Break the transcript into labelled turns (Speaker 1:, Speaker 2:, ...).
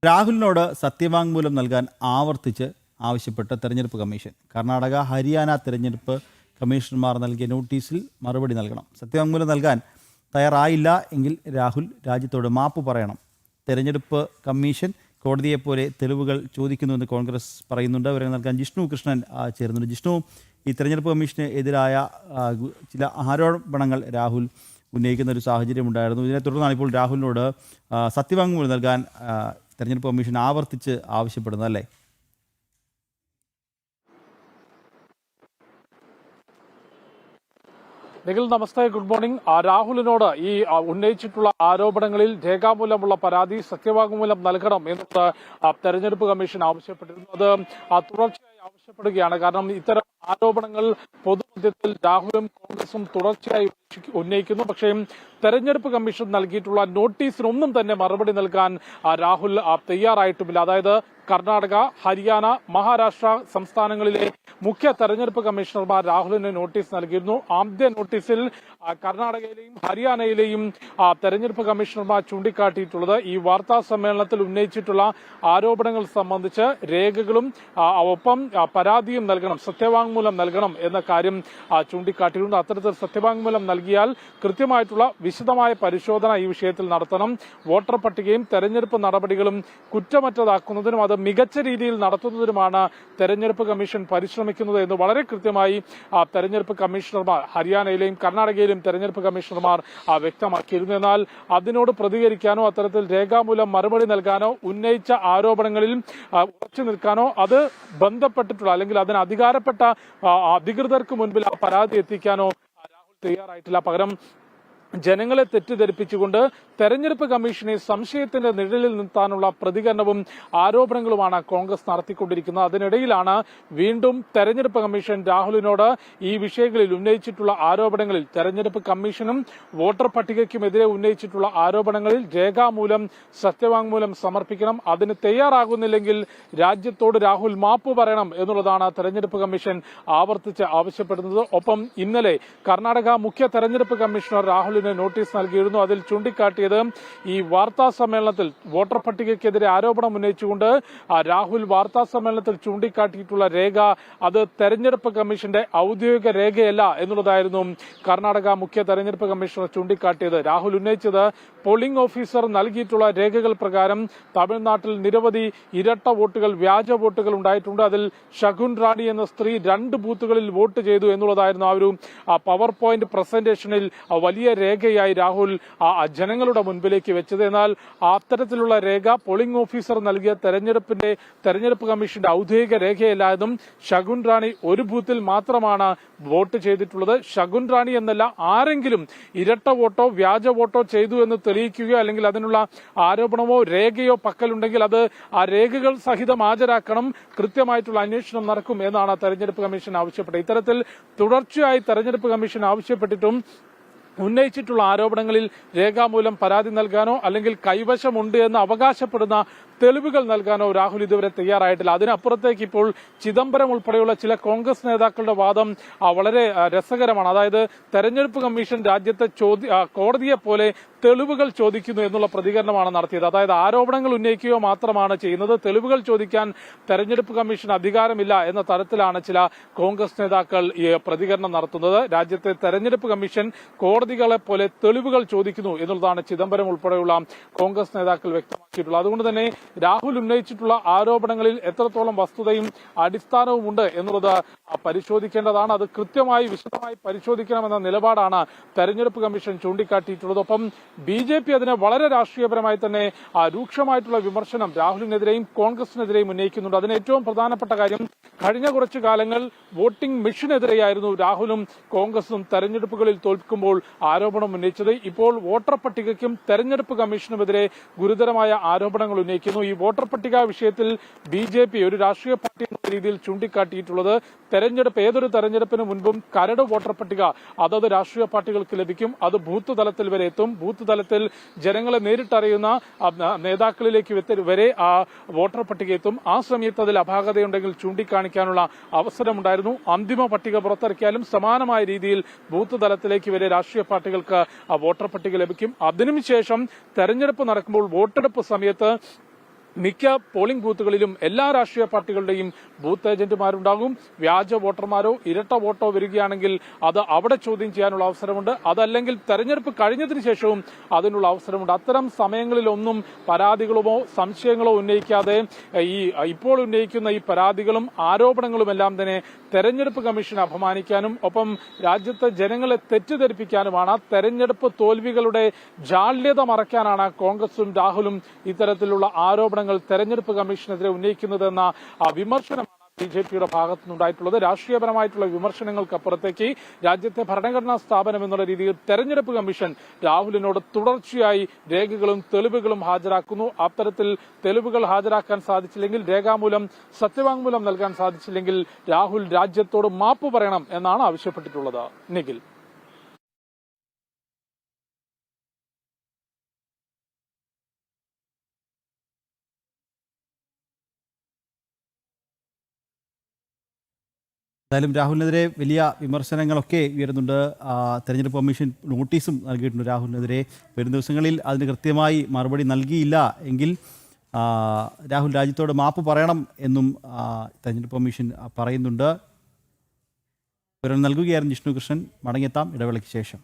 Speaker 1: രാഹുലിനോട് സത്യവാങ്മൂലം നൽകാൻ ആവർത്തിച്ച് ആവശ്യപ്പെട്ട് തെരഞ്ഞെടുപ്പ് കമ്മീഷൻ. കർണാടക, ഹരിയാന തെരഞ്ഞെടുപ്പ് കമ്മീഷണർമാർ നൽകിയ നോട്ടീസിൽ മറുപടി നൽകണം. സത്യവാങ്മൂലം നൽകാൻ തയ്യാറായില്ല എങ്കിൽ രാഹുൽ രാജ്യത്തോട് മാപ്പ് പറയണം. തെരഞ്ഞെടുപ്പ് കമ്മീഷൻ കോടതിയെപ്പോലെ തെളിവുകൾ ചോദിക്കുന്നുവെന്ന് കോൺഗ്രസ് പറയുന്നുണ്ട്. വിവരങ്ങൾ നൽകാൻ ജിഷ്ണു കൃഷ്ണൻ ചേരുന്നുണ്ട്. ജിഷ്ണു, ഈ തെരഞ്ഞെടുപ്പ് കമ്മീഷന് എതിരായ ചില ആരോപണങ്ങൾ രാഹുൽ ഉന്നയിക്കുന്ന ഒരു സാഹചര്യം ഉണ്ടായിരുന്നു. ഇതിനെ തുടർന്നാണ് ഇപ്പോൾ രാഹുലിനോട് സത്യവാങ്മൂലം നൽകാൻ തെരഞ്ഞെടുപ്പ് കമ്മീഷൻ ആവർത്തിച്ച് ആവശ്യപ്പെടുന്നത്, അല്ലേ?
Speaker 2: നിഖിൽ, നമസ്തേ, ഗുഡ് മോർണിംഗ്. രാഹുലിനോട് ഈ ഉന്നയിച്ചിട്ടുള്ള ആരോപണങ്ങളിൽ രേഖാമൂലമുള്ള പരാതി, സത്യവാങ്മൂലം നൽകണം എന്നത് തെരഞ്ഞെടുപ്പ് കമ്മീഷൻ ആവശ്യപ്പെട്ടിരുന്നു. അത് തുടർച്ചയായി ആവശ്യപ്പെടുകയാണ്. കാരണം ഇത്തരം ആരോപണങ്ങൾ പൊതുമധ്യത്തിൽ രാഹുലും കോൺഗ്രസും തുടർച്ചയായി ഉന്നയിക്കുന്നു. പക്ഷേ തെരഞ്ഞെടുപ്പ് കമ്മീഷൻ നൽകിയിട്ടുള്ള നോട്ടീസിനൊന്നും തന്നെ മറുപടി നൽകാൻ രാഹുൽ തയ്യാറായിട്ടുമില്ല. അതായത് കർണാടക, ഹരിയാന, മഹാരാഷ്ട്ര സംസ്ഥാനങ്ങളിലെ മുഖ്യ തെരഞ്ഞെടുപ്പ് കമ്മീഷണർമാർ രാഹുലിന് നോട്ടീസ് നൽകിയിരുന്നു. ആദ്യ നോട്ടീസിൽ കർണാടകയിലെയും ഹരിയാനയിലെയും തെരഞ്ഞെടുപ്പ് കമ്മീഷണർമാർ ചൂണ്ടിക്കാട്ടിയിട്ടുള്ളത് ഈ വാർത്താ സമ്മേളനത്തിൽ ഉന്നയിച്ചിട്ടുള്ള ആരോപണങ്ങൾ സംബന്ധിച്ച് രേഖകളും ഒപ്പം പരാതിയും നൽകണം, സത്യവാങ്മൂലം നൽകണം എന്ന കാര്യം ചൂണ്ടിക്കാട്ടിയിട്ടുണ്ട്. അത്തരത്തിൽ സത്യവാങ്മൂലം നൽകിയാൽ കൃത്യമായിട്ടുള്ള വിശദമായ പരിശോധന ഈ വിഷയത്തിൽ നടത്തണം. വോട്ടർ പട്ടികയും തെരഞ്ഞെടുപ്പ് നടപടികളും കുറ്റമറ്റതാക്കുന്നതിനും അത് മികച്ച രീതിയിൽ നടത്തുന്നതിനുമാണ് തെരഞ്ഞെടുപ്പ് കമ്മീഷൻ പരിശ്രമിക്കുന്നത് എന്ന് വളരെ കൃത്യമായി തെരഞ്ഞെടുപ്പ് കമ്മീഷണർമാർ ഹരിയാനയിലെയും കർണാടകയിലെയും തെരഞ്ഞെടുപ്പ് കമ്മീഷണർമാർ വ്യക്തമാക്കിയിരുന്നു. എന്നാൽ അതിനോട് പ്രതികരിക്കാനോ അത്തരത്തിൽ രേഖാമൂലം മറുപടി നൽകാനോ ഉന്നയിച്ച ആരോപണങ്ങളിൽ ഉറച്ചു നിൽക്കാനോ അത് ബന്ധപ്പെട്ടിട്ടുള്ള അല്ലെങ്കിൽ അതിന് അധികാരപ്പെട്ട അധികൃതർക്ക് മുൻപിൽ ആ പരാതി എത്തിക്കാനോ രാഹുൽ തയ്യാറായിട്ടില്ല. പകരം ജനങ്ങളെ തെറ്റിദ്ധരിപ്പിച്ചുകൊണ്ട് തെരഞ്ഞെടുപ്പ് കമ്മീഷനെ സംശയത്തിന്റെ നിഴലിൽ നിർത്താനുള്ള പ്രതികരണവും ആരോപണങ്ങളുമാണ് കോൺഗ്രസ് നടത്തിക്കൊണ്ടിരിക്കുന്നത്. അതിനിടയിലാണ് വീണ്ടും തെരഞ്ഞെടുപ്പ് കമ്മീഷൻ രാഹുലിനോട് ഈ വിഷയങ്ങളിൽ ഉന്നയിച്ചിട്ടുള്ള ആരോപണങ്ങളിൽ തെരഞ്ഞെടുപ്പ് കമ്മീഷനും വോട്ടർ പട്ടികയ്ക്കുമെതിരെ ഉന്നയിച്ചിട്ടുള്ള ആരോപണങ്ങളിൽ രേഖാമൂലം സത്യവാങ്മൂലം സമർപ്പിക്കണം, അതിന് തയ്യാറാകുന്നില്ലെങ്കിൽ രാജ്യത്തോട് രാഹുൽ മാപ്പ് പറയണം എന്നുള്ളതാണ് തെരഞ്ഞെടുപ്പ് കമ്മീഷൻ ആവർത്തിച്ച് ആവശ്യപ്പെടുന്നത്. ഒപ്പം ഇന്നലെ കർണാടക മുഖ്യ തെരഞ്ഞെടുപ്പ് കമ്മീഷണർ രാഹുലിന് നോട്ടീസ് നൽകിയിരുന്നു. അതിൽ ചൂണ്ടിക്കാട്ടിയത് ഈ വാർത്താ സമ്മേളനത്തിൽ വോട്ടർ പട്ടികയ്ക്കെതിരെ ആരോപണം ഉന്നയിച്ചുകൊണ്ട് രാഹുൽ വാർത്താ സമ്മേളനത്തിൽ ചൂണ്ടിക്കാട്ടിയിട്ടുള്ള രേഖ അത് തെരഞ്ഞെടുപ്പ് കമ്മീഷന്റെ ഔദ്യോഗിക രേഖയല്ല എന്നുള്ളതായിരുന്നു കർണാടക മുഖ്യ തെരഞ്ഞെടുപ്പ് കമ്മീഷണർ ചൂണ്ടിക്കാട്ടിയത്. രാഹുൽ ഉന്നയിച്ചത് പോളിംഗ് ഓഫീസർ നൽകിയിട്ടുള്ള രേഖകൾ പ്രകാരം തമിഴ്നാട്ടിൽ നിരവധി ഇരട്ട വോട്ടുകൾ, വ്യാജ വോട്ടുകൾ ഉണ്ടായിട്ടുണ്ട്. അതിൽ ശകുൻ റാണി എന്ന സ്ത്രീ 2 ബൂത്തുകളിൽ വോട്ട് ചെയ്തു എന്നുള്ളതായിരുന്നു ആ ഒരു പവർ പോയിന്റ് പ്രസന്റേഷനിൽ വലിയ രേഖയായി രാഹുൽ ജനങ്ങളുടെ മുൻപിലേക്ക് വെച്ചത്. എന്നാൽ അത്തരത്തിലുള്ള രേഖ പോളിംഗ് ഓഫീസർ നൽകിയ തെരഞ്ഞെടുപ്പ് കമ്മീഷന്റെ ഔദ്യോഗിക രേഖയല്ലായതും ശകുൻ റാണി ഒരു ബൂത്തിൽ മാത്രമാണ് വോട്ട് ചെയ്തിട്ടുള്ളത്. ശകുൻ റാണി എന്നല്ല, ആരെങ്കിലും ഇരട്ട വോട്ടോ വ്യാജ വോട്ടോ ചെയ്തു എന്ന് തെളിയിക്കുകയോ അല്ലെങ്കിൽ അതിനുള്ള ആരോപണമോ രേഖയോ പക്കലുണ്ടെങ്കിൽ അത് ആ രേഖകൾ സഹിതം ഹാജരാക്കണം, കൃത്യമായിട്ടുള്ള അന്വേഷണം നടക്കും എന്നാണ് തെരഞ്ഞെടുപ്പ് കമ്മീഷൻ ആവശ്യപ്പെട്ടത്. ഇത്തരത്തിൽ തുടർച്ചയായി തെരഞ്ഞെടുപ്പ് കമ്മീഷൻ ആവശ്യപ്പെട്ടിട്ടും ഉന്നയിച്ചിട്ടുള്ള ആരോപണങ്ങളിൽ രേഖാമൂലം പരാതി നൽകാനോ അല്ലെങ്കിൽ കൈവശമുണ്ട് എന്ന് അവകാശപ്പെടുന്ന തെളിവുകൾ നൽകാനോ രാഹുൽ ഇതുവരെ തയ്യാറായിട്ടില്ല. അതിനപ്പുറത്തേക്ക് ഇപ്പോൾ ചിദംബരം ഉൾപ്പെടെയുള്ള ചില കോൺഗ്രസ് നേതാക്കളുടെ വാദം വളരെ രസകരമാണ്. അതായത് തെരഞ്ഞെടുപ്പ് കമ്മീഷൻ രാജ്യത്തെ കോടതിയെ പോലെ തെളിവുകൾ ചോദിക്കുന്നു എന്നുള്ള പ്രതികരണമാണ് നടത്തിയത്. അതായത് ആരോപണങ്ങൾ ഉന്നയിക്കുകയോ മാത്രമാണ് ചെയ്യുന്നത്, തെളിവുകൾ ചോദിക്കാൻ തെരഞ്ഞെടുപ്പ് കമ്മീഷൻ അധികാരമില്ല എന്ന തരത്തിലാണ് ചില കോൺഗ്രസ് നേതാക്കൾ പ്രതികരണം നടത്തുന്നത്. രാജ്യത്തെ തെരഞ്ഞെടുപ്പ് കമ്മീഷൻ കോടതികളെ പോലെ തെളിവുകൾ ചോദിക്കുന്നു എന്നുള്ളതാണ് ചിദംബരം ഉൾപ്പെടെയുള്ള കോൺഗ്രസ് നേതാക്കൾ വ്യക്തമാക്കിയിട്ടുള്ളത്. അതുകൊണ്ട് തന്നെ രാഹുൽ ഉന്നയിച്ചിട്ടുള്ള ആരോപണങ്ങളിൽ എത്രത്തോളം വസ്തുതയും അടിസ്ഥാനവുമുണ്ട് എന്നുള്ളത് പരിശോധിക്കേണ്ടതാണ്. അത് കൃത്യമായി വിശദമായി പരിശോധിക്കണമെന്ന നിലപാടാണ് തെരഞ്ഞെടുപ്പ് കമ്മീഷൻ ചൂണ്ടിക്കാട്ടിയിട്ടുള്ളത്. ഒപ്പം BJP അതിനെ വളരെ രാഷ്ട്രീയപരമായി തന്നെ രൂക്ഷമായിട്ടുള്ള വിമർശനം രാഹുലിനെതിരെയും കോൺഗ്രസിനെതിരെയും ഉന്നയിക്കുന്നുണ്ട്. അതിന് ഏറ്റവും പ്രധാനപ്പെട്ട കാര്യം കഴിഞ്ഞ കുറച്ചു കാലങ്ങൾ വോട്ടിംഗ് മെഷീനെതിരെയായിരുന്നു രാഹുലും കോൺഗ്രസും തെരഞ്ഞെടുപ്പുകളിൽ തോൽക്കുമ്പോൾ ആരോപണം ഉന്നയിച്ചത്. ഇപ്പോൾ വോട്ടർ പട്ടികയ്ക്കും തെരഞ്ഞെടുപ്പ് കമ്മീഷനുമെതിരെ ഗുരുതരമായ ആരോപണങ്ങൾ ഉന്നയിക്കുന്നു. ഈ വോട്ടർ പട്ടിക വിഷയത്തിൽ BJP ഒരു രാഷ്ട്രീയ പാർട്ടി എന്ന രീതിയിൽ ചൂണ്ടിക്കാട്ടിയിട്ടുള്ളത് ഏതൊരു തെരഞ്ഞെടുപ്പിന് മുൻപും കരട് വോട്ടർ പട്ടിക അതത് രാഷ്ട്രീയ പാർട്ടികൾക്ക് ലഭിക്കും. അത് ബൂത്ത് തലത്തിൽ വരെ എത്തും. ബൂത്ത് തലത്തിൽ ജനങ്ങളെ നേരിട്ടറിയുന്ന നേതാക്കളിലേക്ക് വരെ ആ വോട്ടർ പട്ടിക എത്തും. ആ സമയത്ത് അതിൽ അപാകതയുണ്ടെങ്കിൽ ചൂണ്ടിക്കാണിക്കാനുള്ള അവസരമുണ്ടായിരുന്നു. അന്തിമ പട്ടിക പുറത്തിറക്കിയാലും സമാനമായ രീതിയിൽ ബൂത്ത് തലത്തിലേക്ക് വരെ രാഷ്ട്രീയ പാർട്ടികൾക്ക് വോട്ടർ പട്ടിക ലഭിക്കും. അതിനുശേഷം തെരഞ്ഞെടുപ്പ് നടക്കുമ്പോൾ വോട്ടെടുപ്പ് സമയത്ത് മിക്ക പോളിംഗ് ബൂത്തുകളിലും എല്ലാ രാഷ്ട്രീയ പാർട്ടികളുടെയും ബൂത്ത് ഏജന്റുമാരുണ്ടാകും. വ്യാജ വോട്ടർമാരോ ഇരട്ട വോട്ടോ വരികയാണെങ്കിൽ അത് അവിടെ ചോദ്യം ചെയ്യാനുള്ള അവസരമുണ്ട്. അതല്ലെങ്കിൽ തെരഞ്ഞെടുപ്പ് കഴിഞ്ഞതിന് ശേഷവും അതിനുള്ള അവസരമുണ്ട്. അത്തരം സമയങ്ങളിലൊന്നും പരാതികളോ സംശയങ്ങളോ ഉന്നയിക്കാതെ ഇപ്പോൾ ഉന്നയിക്കുന്ന ഈ പരാതികളും ആരോപണങ്ങളുമെല്ലാം തന്നെ തെരഞ്ഞെടുപ്പ് കമ്മീഷനെ അപമാനിക്കാനും ഒപ്പം രാജ്യത്തെ ജനങ്ങളെ തെറ്റിദ്ധരിപ്പിക്കാനുമാണ്. തെരഞ്ഞെടുപ്പ് തോൽവികളുടെ ജാള്യത മറയ്ക്കാനാണ് കോൺഗ്രസും രാഹുലും ഇത്തരത്തിലുള്ള ആരോപണങ്ങൾ തെരഞ്ഞെടുപ്പ് കമ്മീഷനെതിരെ ഉന്നയിക്കുന്നതെന്ന വിമർശനമാണ് ബിജെപിയുടെ ഭാഗത്തുനിന്നുണ്ടായിട്ടുള്ളത്. രാഷ്ട്രീയപരമായിട്ടുള്ള വിമർശനങ്ങൾക്കപ്പുറത്തേക്ക് രാജ്യത്തെ ഭരണഘടനാ സ്ഥാപനം എന്നുള്ള രീതിയിൽ തെരഞ്ഞെടുപ്പ് കമ്മീഷൻ രാഹുലിനോട് തുടർച്ചയായി രേഖകളും തെളിവുകളും ഹാജരാക്കുന്നു. അത്തരത്തിൽ തെളിവുകൾ ഹാജരാക്കാൻ സാധിച്ചില്ലെങ്കിൽ, രേഖാമൂലം സത്യവാങ്മൂലം നൽകാൻ സാധിച്ചില്ലെങ്കിൽ രാഹുൽ രാജ്യത്തോട് മാപ്പ് പറയണം എന്നാണ് ആവശ്യപ്പെട്ടിട്ടുള്ളത്. നിഖിൽ.
Speaker 1: എന്തായാലും രാഹുലിനെതിരെ വലിയ വിമർശനങ്ങളൊക്കെ ഉയരുന്നുണ്ട്. തെരഞ്ഞെടുപ്പ് കമ്മീഷൻ നോട്ടീസും നൽകിയിട്ടുണ്ട് രാഹുലിനെതിരെ. വരും ദിവസങ്ങളിൽ അതിന് കൃത്യമായി മറുപടി നൽകിയില്ല എങ്കിൽ രാഹുൽ രാജ്യത്തോട് മാപ്പ് പറയണം എന്നും തെരഞ്ഞെടുപ്പ് കമ്മീഷൻ പറയുന്നുണ്ട്. വിവരം നൽകുകയായിരുന്നു ജിഷ്ണു കൃഷ്ണൻ. മടങ്ങിയെത്താം ഇടവേളയ്ക്ക് ശേഷം.